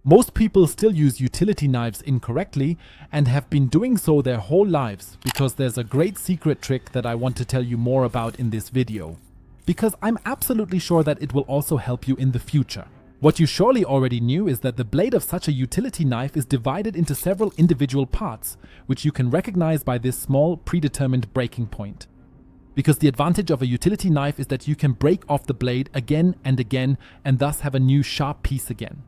Most people still use utility knives incorrectly and have been doing so their whole lives because there's a great secret trick that I want to tell you more about in this video. Because I'm absolutely sure that it will also help you in the future. What you surely already knew is that the blade of such a utility knife is divided into several individual parts, which you can recognize by this small predetermined breaking point. Because the advantage of a utility knife is that you can break off the blade again and again and thus have a new sharp piece again.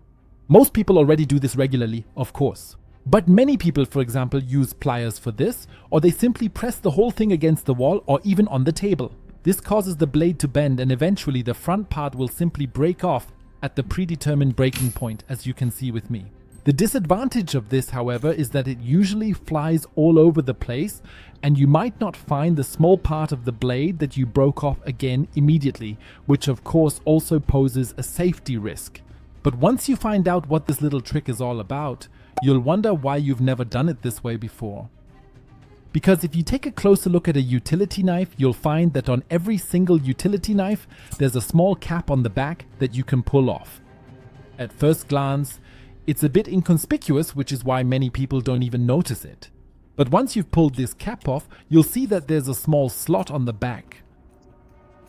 Most people already do this regularly, of course. But many people, for example, use pliers for this, or they simply press the whole thing against the wall or even on the table. This causes the blade to bend and eventually the front part will simply break off at the predetermined breaking point, as you can see with me. The disadvantage of this, however, is that it usually flies all over the place and you might not find the small part of the blade that you broke off again immediately, which of course also poses a safety risk. But once you find out what this little trick is all about, you'll wonder why you've never done it this way before. Because if you take a closer look at a utility knife, you'll find that on every single utility knife, there's a small cap on the back that you can pull off. At first glance, it's a bit inconspicuous, which is why many people don't even notice it. But once you've pulled this cap off, you'll see that there's a small slot on the back.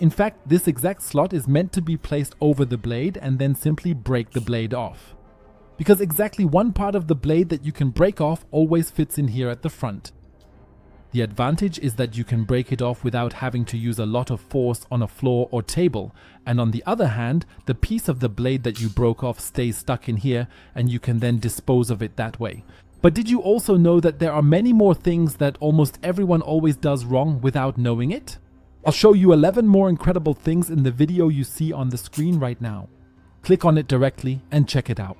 In fact, this exact slot is meant to be placed over the blade and then simply break the blade off. Because exactly one part of the blade that you can break off always fits in here at the front. The advantage is that you can break it off without having to use a lot of force on a floor or table, and on the other hand, the piece of the blade that you broke off stays stuck in here and you can then dispose of it that way. But did you also know that there are many more things that almost everyone always does wrong without knowing it? I'll show you 11 more incredible things in the video you see on the screen right now. Click on it directly and check it out.